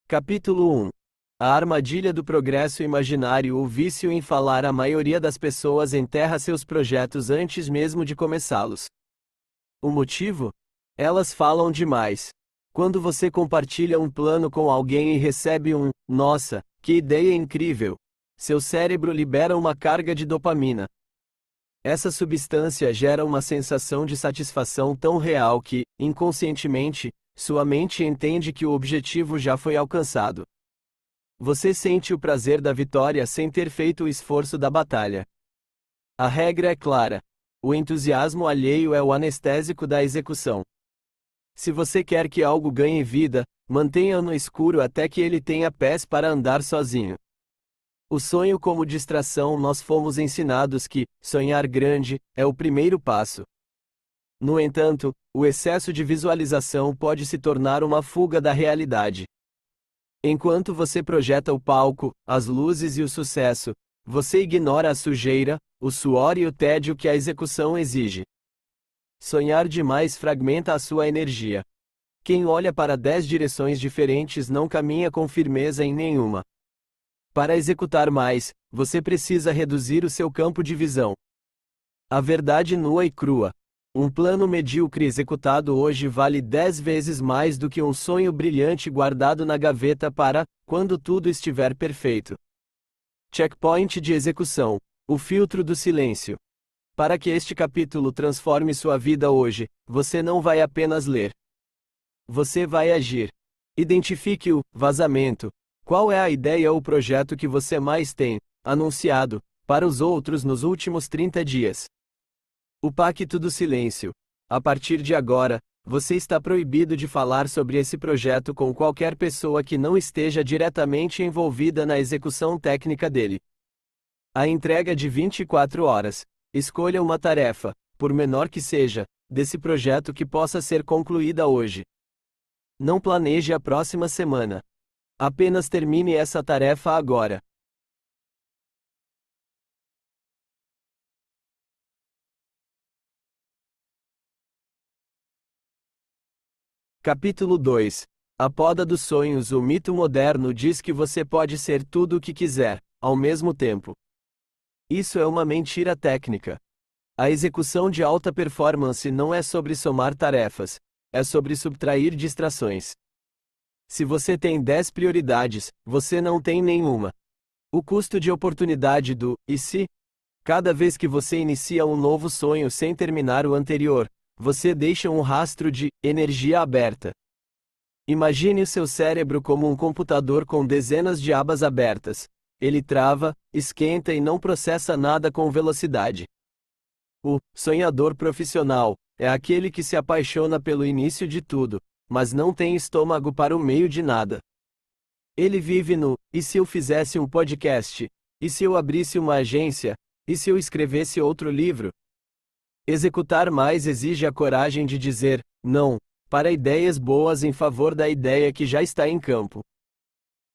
Capítulo 1. A armadilha do progresso imaginário. O vício em falar. A maioria das pessoas enterra seus projetos antes mesmo de começá-los. O motivo? Elas falam demais. Quando você compartilha um plano com alguém e recebe um "Nossa, que ideia incrível!", seu cérebro libera uma carga de dopamina. Essa substância gera uma sensação de satisfação tão real que, inconscientemente, sua mente entende que o objetivo já foi alcançado. Você sente o prazer da vitória sem ter feito o esforço da batalha. A regra é clara: o entusiasmo alheio é o anestésico da execução. Se você quer que algo ganhe vida, mantenha-o no escuro até que ele tenha pés para andar sozinho. O sonho como distração. Nós fomos ensinados que sonhar grande é o primeiro passo. No entanto, o excesso de visualização pode se tornar uma fuga da realidade. Enquanto você projeta o palco, as luzes e o sucesso, você ignora a sujeira, o suor e o tédio que a execução exige. Sonhar demais fragmenta a sua energia. Quem olha para 10 direções diferentes não caminha com firmeza em nenhuma. Para executar mais, você precisa reduzir o seu campo de visão. A verdade nua e crua: um plano medíocre executado hoje vale 10 vezes mais do que um sonho brilhante guardado na gaveta para quando tudo estiver perfeito. Checkpoint de execução: o filtro do silêncio. Para que este capítulo transforme sua vida hoje, você não vai apenas ler. Você vai agir. Identifique o vazamento. Qual é a ideia ou projeto que você mais tem anunciado para os outros nos últimos 30 dias? O pacto do silêncio. A partir de agora, você está proibido de falar sobre esse projeto com qualquer pessoa que não esteja diretamente envolvida na execução técnica dele. A entrega de 24 horas. Escolha uma tarefa, por menor que seja, desse projeto que possa ser concluída hoje. Não planeje a próxima semana. Apenas termine essa tarefa agora. Capítulo 2. A poda dos sonhos. O mito moderno diz que você pode ser tudo o que quiser, ao mesmo tempo. Isso é uma mentira técnica. A execução de alta performance não é sobre somar tarefas, é sobre subtrair distrações. Se você tem 10 prioridades, você não tem nenhuma. O custo de oportunidade do "e se?". Cada vez que você inicia um novo sonho sem terminar o anterior, você deixa um rastro de energia aberta. Imagine o seu cérebro como um computador com dezenas de abas abertas. Ele trava, esquenta e não processa nada com velocidade. O sonhador profissional é aquele que se apaixona pelo início de tudo, mas não tem estômago para o meio de nada. Ele vive no "e se eu fizesse um podcast? E se eu abrisse uma agência? E se eu escrevesse outro livro?". Executar mais exige a coragem de dizer não para ideias boas em favor da ideia que já está em campo.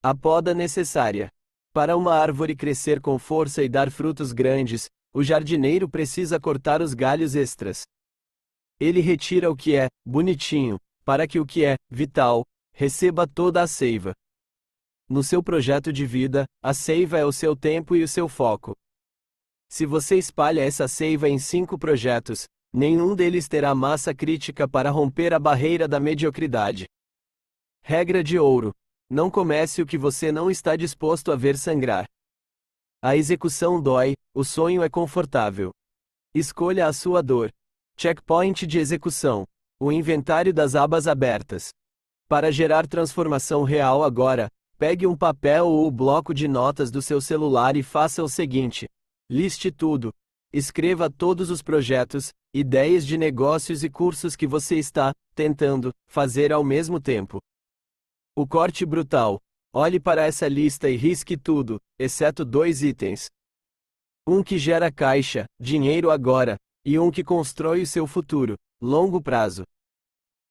A poda necessária. Para uma árvore crescer com força e dar frutos grandes, o jardineiro precisa cortar os galhos extras. Ele retira o que é bonitinho, para que o que é vital receba toda a seiva. No seu projeto de vida, a seiva é o seu tempo e o seu foco. Se você espalha essa seiva em 5 projetos, nenhum deles terá massa crítica para romper a barreira da mediocridade. Regra de ouro: não comece o que você não está disposto a ver sangrar. A execução dói, o sonho é confortável. Escolha a sua dor. Checkpoint de execução: o inventário das abas abertas. Para gerar transformação real agora, pegue um papel ou o bloco de notas do seu celular e faça o seguinte: liste tudo. Escreva todos os projetos, ideias de negócios e cursos que você está tentando fazer ao mesmo tempo. O corte brutal: olhe para essa lista e risque tudo, exceto 2 itens. Um que gera caixa, dinheiro agora, e um que constrói o seu futuro, longo prazo.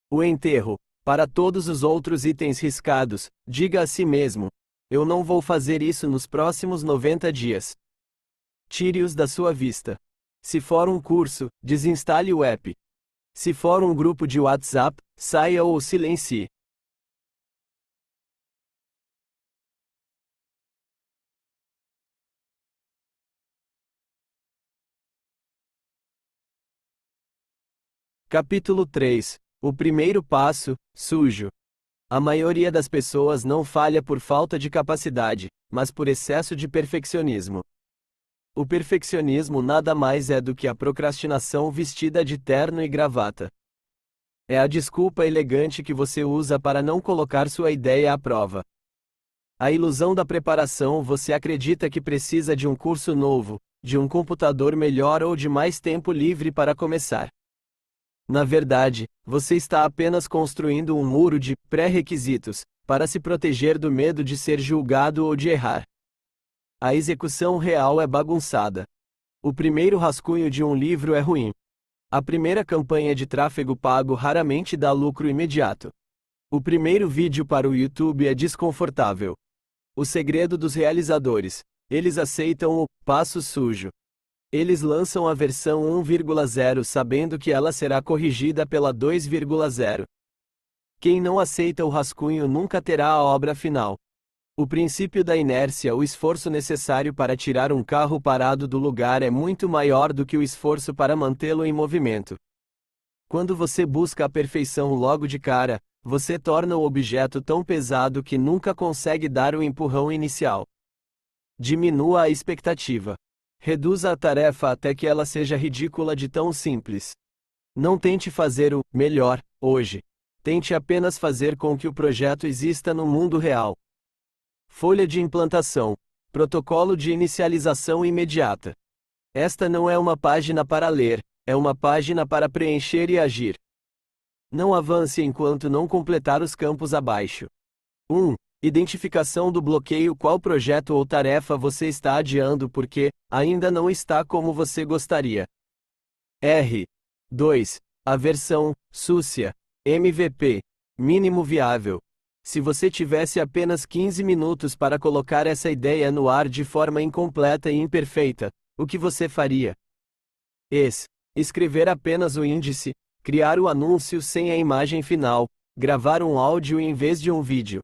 O enterro: para todos os outros itens riscados, diga a si mesmo: eu não vou fazer isso nos próximos 90 dias. Tire-os da sua vista. Se for um curso, desinstale o app. Se for um grupo de WhatsApp, saia ou silencie. Capítulo 3. O primeiro passo, sujo. A maioria das pessoas não falha por falta de capacidade, mas por excesso de perfeccionismo. O perfeccionismo nada mais é do que a procrastinação vestida de terno e gravata. É a desculpa elegante que você usa para não colocar sua ideia à prova. A ilusão da preparação: você acredita que precisa de um curso novo, de um computador melhor ou de mais tempo livre para começar. Na verdade, você está apenas construindo um muro de pré-requisitos, para se proteger do medo de ser julgado ou de errar. A execução real é bagunçada. O primeiro rascunho de um livro é ruim. A primeira campanha de tráfego pago raramente dá lucro imediato. O primeiro vídeo para o YouTube é desconfortável. O segredo dos realizadores: eles aceitam o passo sujo. Eles lançam a versão 1.0 sabendo que ela será corrigida pela 2.0. Quem não aceita o rascunho nunca terá a obra final. O princípio da inércia: o esforço necessário para tirar um carro parado do lugar é muito maior do que o esforço para mantê-lo em movimento. Quando você busca a perfeição logo de cara, você torna o objeto tão pesado que nunca consegue dar o empurrão inicial. Diminua a expectativa. Reduza a tarefa até que ela seja ridícula de tão simples. Não tente fazer o melhor hoje. Tente apenas fazer com que o projeto exista no mundo real. Folha de implantação. Protocolo de inicialização imediata. Esta não é uma página para ler, é uma página para preencher e agir. Não avance enquanto não completar os campos abaixo. 1. Identificação do bloqueio: qual projeto ou tarefa você está adiando porque ainda não está como você gostaria. R. 2. A versão súcia, MVP, mínimo viável. Se você tivesse apenas 15 minutos para colocar essa ideia no ar de forma incompleta e imperfeita, o que você faria? Escrever apenas o índice, criar o anúncio sem a imagem final, gravar um áudio em vez de um vídeo.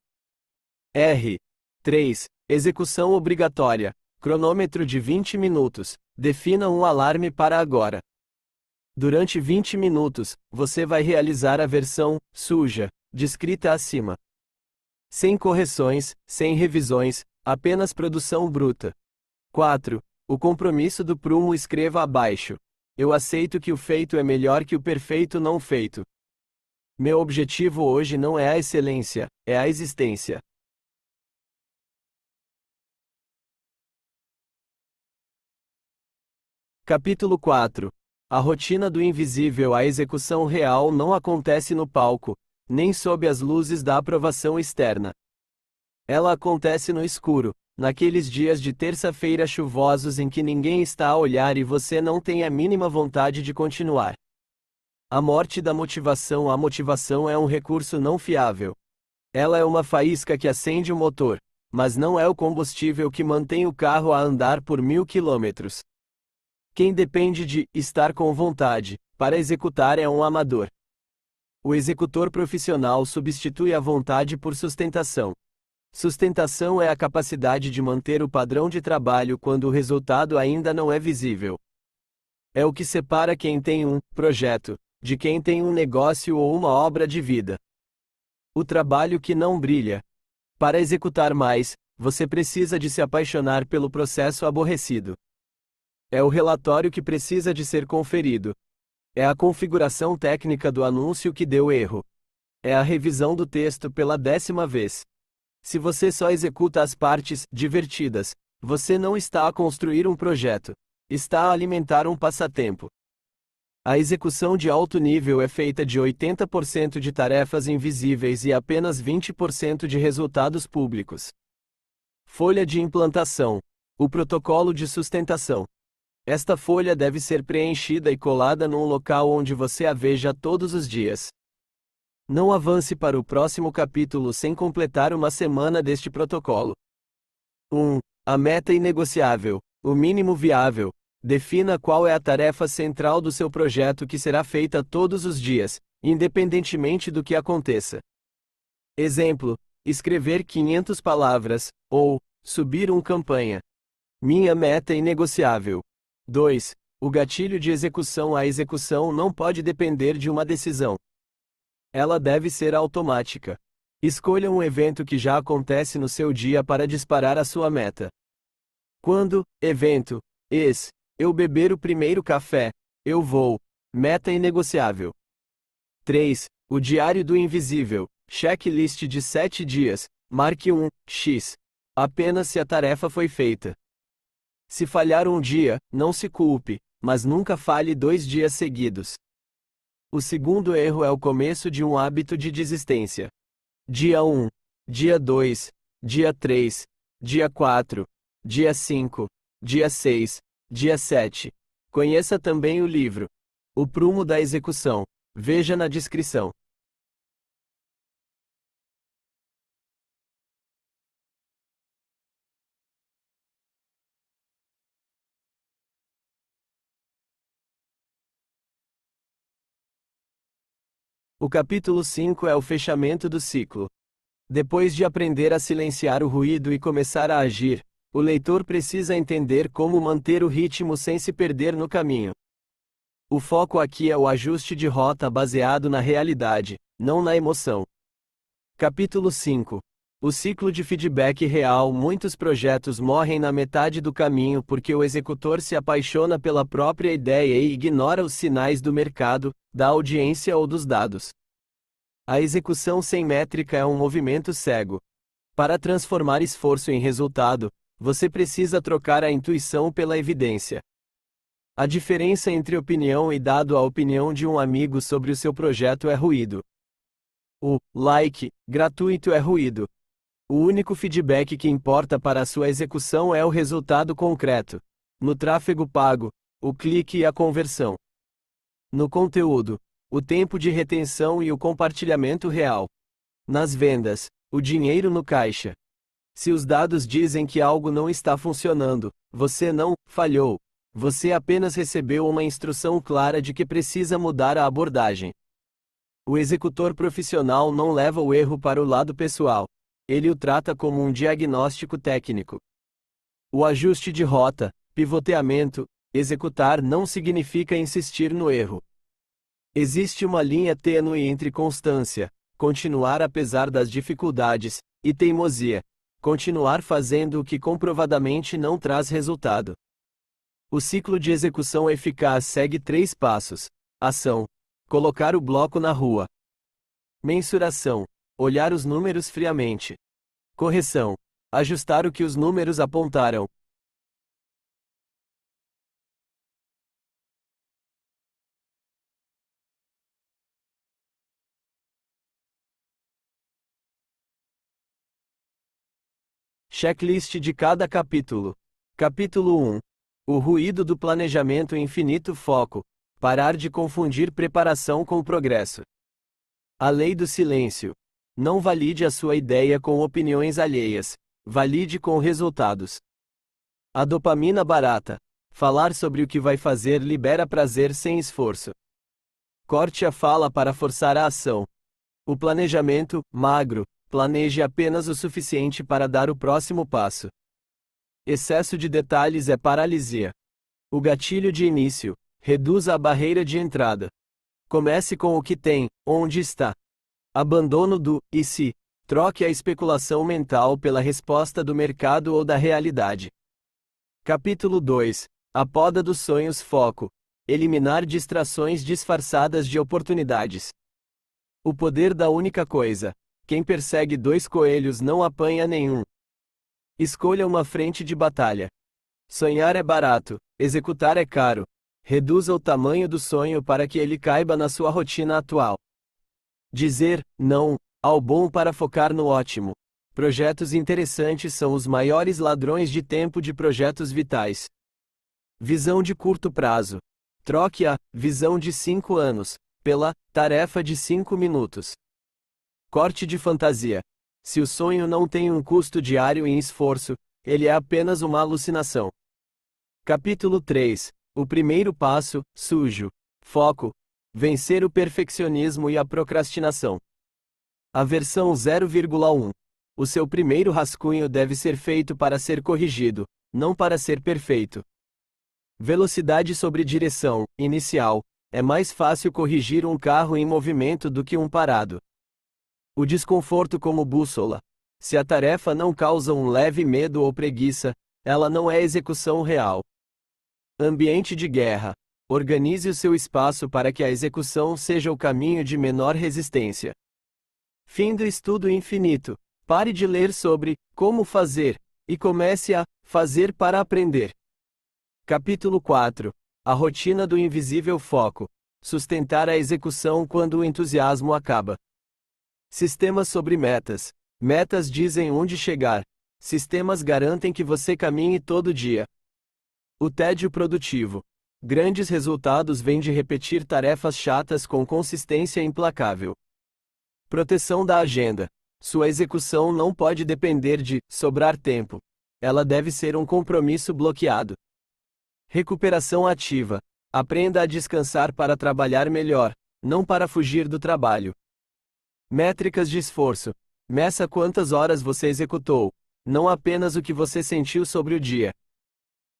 R. 3. Execução obrigatória. Cronômetro de 20 minutos. Defina um alarme para agora. Durante 20 minutos, você vai realizar a versão suja, descrita acima. Sem correções, sem revisões, apenas produção bruta. 4. O compromisso do prumo: escreva abaixo. Eu aceito que o feito é melhor que o perfeito não feito. Meu objetivo hoje não é a excelência, é a existência. Capítulo 4. A rotina do invisível: a execução real não acontece no palco, nem sob as luzes da aprovação externa. Ela acontece no escuro, naqueles dias de terça-feira chuvosos em que ninguém está a olhar e você não tem a mínima vontade de continuar. A morte da motivação: a motivação é um recurso não fiável. Ela é uma faísca que acende o motor, mas não é o combustível que mantém o carro a andar por 1000 quilômetros. Quem depende de estar com vontade para executar é um amador. O executor profissional substitui a vontade por sustentação. Sustentação é a capacidade de manter o padrão de trabalho quando o resultado ainda não é visível. É o que separa quem tem um projeto de quem tem um negócio ou uma obra de vida. O trabalho que não brilha. Para executar mais, você precisa de se apaixonar pelo processo aborrecido. É o relatório que precisa de ser conferido. É a configuração técnica do anúncio que deu erro. É a revisão do texto pela 10ª vez. Se você só executa as partes divertidas, você não está a construir um projeto. Está a alimentar um passatempo. A execução de alto nível é feita de 80% de tarefas invisíveis e apenas 20% de resultados públicos. Folha de implantação. O protocolo de sustentação. Esta folha deve ser preenchida e colada num local onde você a veja todos os dias. Não avance para o próximo capítulo sem completar uma semana deste protocolo. 1. A meta inegociável, o mínimo viável. Defina qual é a tarefa central do seu projeto que será feita todos os dias, independentemente do que aconteça. Exemplo: escrever 500 palavras, ou subir uma campanha. Minha meta inegociável. 2. O gatilho de execução. A execução não pode depender de uma decisão. Ela deve ser automática. Escolha um evento que já acontece no seu dia para disparar a sua meta. Quando, evento, eu beber o primeiro café, eu vou, meta inegociável. 3. O diário do invisível, checklist de 7 dias, marque 1, X. Apenas se a tarefa foi feita. Se falhar um dia, não se culpe, mas nunca falhe 2 dias seguidos. O segundo erro é o começo de um hábito de desistência. Dia 1, dia 2, dia 3, dia 4, dia 5, dia 6, dia 7. Conheça também o livro O Prumo da Execução. Veja na descrição. O capítulo 5 é o fechamento do ciclo. Depois de aprender a silenciar o ruído e começar a agir, o leitor precisa entender como manter o ritmo sem se perder no caminho. O foco aqui é o ajuste de rota baseado na realidade, não na emoção. Capítulo 5. O ciclo de feedback real. Muitos projetos morrem na metade do caminho porque o executor se apaixona pela própria ideia e ignora os sinais do mercado, da audiência ou dos dados. A execução sem métrica é um movimento cego. Para transformar esforço em resultado, você precisa trocar a intuição pela evidência. A diferença entre opinião e dado. A opinião de um amigo sobre o seu projeto é ruído. O like gratuito é ruído. O único feedback que importa para a sua execução é o resultado concreto. No tráfego pago, o clique e a conversão. No conteúdo, o tempo de retenção e o compartilhamento real. Nas vendas, o dinheiro no caixa. Se os dados dizem que algo não está funcionando, você não falhou. Você apenas recebeu uma instrução clara de que precisa mudar a abordagem. O executor profissional não leva o erro para o lado pessoal. Ele o trata como um diagnóstico técnico. O ajuste de rota, pivoteamento, executar não significa insistir no erro. Existe uma linha tênue entre constância, continuar apesar das dificuldades, e teimosia, continuar fazendo o que comprovadamente não traz resultado. O ciclo de execução eficaz segue 3 passos: ação, colocar o bloco na rua; mensuração, olhar os números friamente; correção, ajustar o que os números apontaram. Checklist de cada capítulo. Capítulo 1. O ruído do planejamento infinito. Foco. Parar de confundir preparação com progresso. A lei do silêncio. Não valide a sua ideia com opiniões alheias. Valide com resultados. A dopamina barata. Falar sobre o que vai fazer libera prazer sem esforço. Corte a fala para forçar a ação. O planejamento magro. Planeje apenas o suficiente para dar o próximo passo. Excesso de detalhes é paralisia. O gatilho de início. Reduza a barreira de entrada. Comece com o que tem, onde está. Abandono do e se. Troque a especulação mental pela resposta do mercado ou da realidade. Capítulo 2. A poda dos sonhos. Foco. Eliminar distrações disfarçadas de oportunidades. O poder da única coisa. Quem persegue 2 coelhos não apanha nenhum. Escolha uma frente de batalha. Sonhar é barato, executar é caro. Reduza o tamanho do sonho para que ele caiba na sua rotina atual. Dizer não ao bom para focar no ótimo. Projetos interessantes são os maiores ladrões de tempo de projetos vitais. Visão de curto prazo. Troque a visão de 5 anos pela tarefa de 5 minutos. Corte de fantasia. Se o sonho não tem um custo diário em esforço, ele é apenas uma alucinação. Capítulo 3. O primeiro passo, sujo. Foco. Vencer o perfeccionismo e a procrastinação. A versão 0,1. O seu primeiro rascunho deve ser feito para ser corrigido, não para ser perfeito. Velocidade sobre direção inicial. É mais fácil corrigir um carro em movimento do que um parado. O desconforto como bússola. Se a tarefa não causa um leve medo ou preguiça, ela não é execução real. Ambiente de guerra. Organize o seu espaço para que a execução seja o caminho de menor resistência. Fim do estudo infinito. Pare de ler sobre como fazer e comece a fazer para aprender. Capítulo 4. A rotina do invisível foco. Sustentar a execução quando o entusiasmo acaba. Sistemas sobre metas. Metas dizem onde chegar. Sistemas garantem que você caminhe todo dia. O tédio produtivo. Grandes resultados vêm de repetir tarefas chatas com consistência implacável. Proteção da agenda. Sua execução não pode depender de sobrar tempo. Ela deve ser um compromisso bloqueado. Recuperação ativa. Aprenda a descansar para trabalhar melhor, não para fugir do trabalho. Métricas de esforço. Meça quantas horas você executou, não apenas o que você sentiu sobre o dia.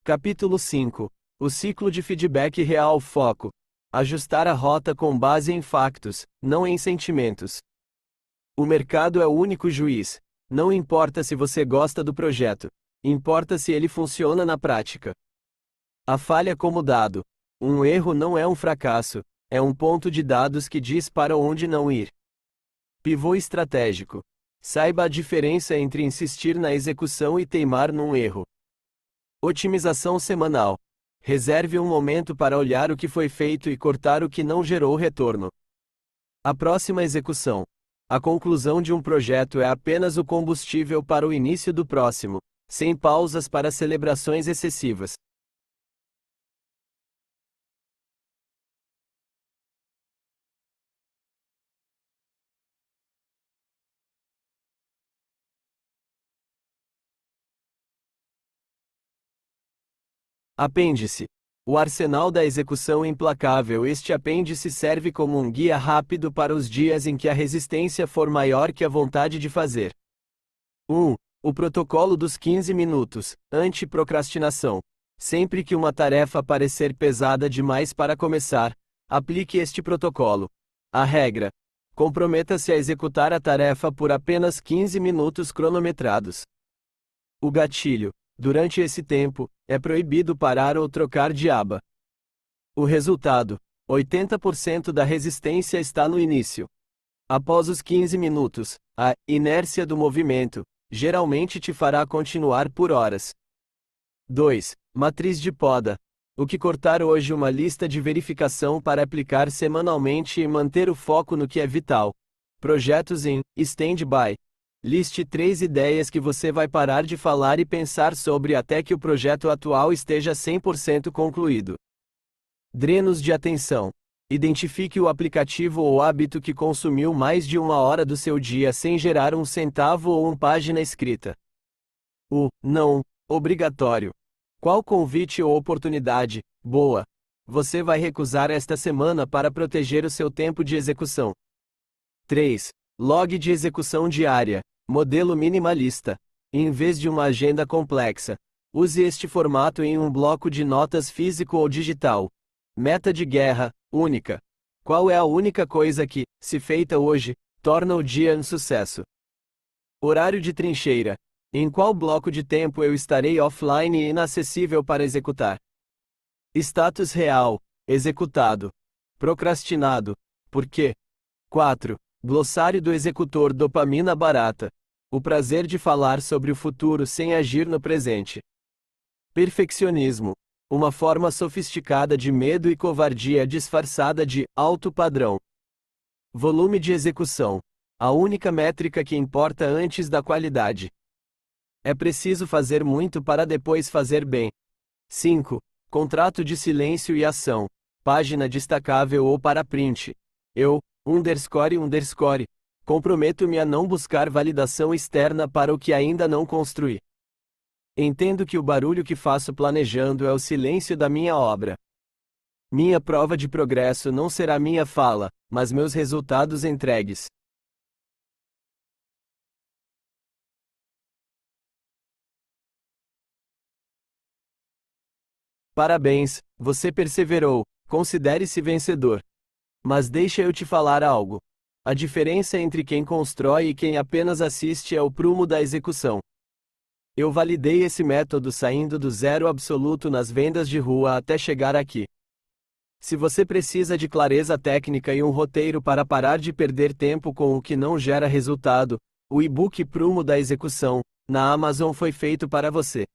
Capítulo 5. O ciclo de feedback real foco. Ajustar a rota com base em factos, não em sentimentos. O mercado é o único juiz. Não importa se você gosta do projeto. Importa se ele funciona na prática. A falha como dado. Um erro não é um fracasso, é um ponto de dados que diz para onde não ir. Pivô estratégico. Saiba a diferença entre insistir na execução e teimar num erro. Otimização semanal. Reserve um momento para olhar o que foi feito e cortar o que não gerou retorno. A próxima execução. A conclusão de um projeto é apenas o combustível para o início do próximo, sem pausas para celebrações excessivas. Apêndice. O arsenal da execução implacável. Este apêndice serve como um guia rápido para os dias em que a resistência for maior que a vontade de fazer. 1. O protocolo dos 15 minutos, anti-procrastinação. Sempre que uma tarefa parecer pesada demais para começar, aplique este protocolo. A regra: comprometa-se a executar a tarefa por apenas 15 minutos cronometrados. O gatilho: durante esse tempo, é proibido parar ou trocar de aba. O resultado: 80% da resistência está no início. Após os 15 minutos, a inércia do movimento geralmente te fará continuar por horas. 2. Matriz de poda. O que cortar hoje? Uma lista de verificação para aplicar semanalmente e manter o foco no que é vital. Projetos em stand-by. Liste 3 ideias que você vai parar de falar e pensar sobre até que o projeto atual esteja 100% concluído. Drenos de atenção. Identifique o aplicativo ou hábito que consumiu mais de 1 hora do seu dia sem gerar um centavo ou uma página escrita. O não obrigatório. Qual convite ou oportunidade boa você vai recusar esta semana para proteger o seu tempo de execução? 3. Log de execução diária. Modelo minimalista. Em vez de uma agenda complexa, use este formato em um bloco de notas físico ou digital. Meta de guerra única. Qual é a única coisa que, se feita hoje, torna o dia um sucesso? Horário de trincheira. Em qual bloco de tempo eu estarei offline e inacessível para executar? Status real. Executado. Procrastinado. Por quê? 4. Glossário do executor. Dopamina barata. O prazer de falar sobre o futuro sem agir no presente. Perfeccionismo. Uma forma sofisticada de medo e covardia disfarçada de alto padrão. Volume de execução. A única métrica que importa antes da qualidade. É preciso fazer muito para depois fazer bem. 5. Contrato de silêncio e ação. Página destacável ou para print. Eu, __, comprometo-me a não buscar validação externa para o que ainda não construí. Entendo que o barulho que faço planejando é o silêncio da minha obra. Minha prova de progresso não será minha fala, mas meus resultados entregues. Parabéns, você perseverou, considere-se vencedor. Mas deixa eu te falar algo. A diferença entre quem constrói e quem apenas assiste é o prumo da execução. Eu validei esse método saindo do zero absoluto nas vendas de rua até chegar aqui. Se você precisa de clareza técnica e um roteiro para parar de perder tempo com o que não gera resultado, o e-book Prumo da Execução, na Amazon foi feito para você.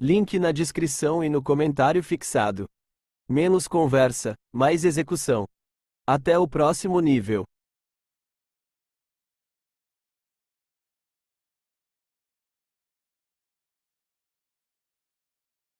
Link na descrição e no comentário fixado. Menos conversa, mais execução. Até o próximo nível.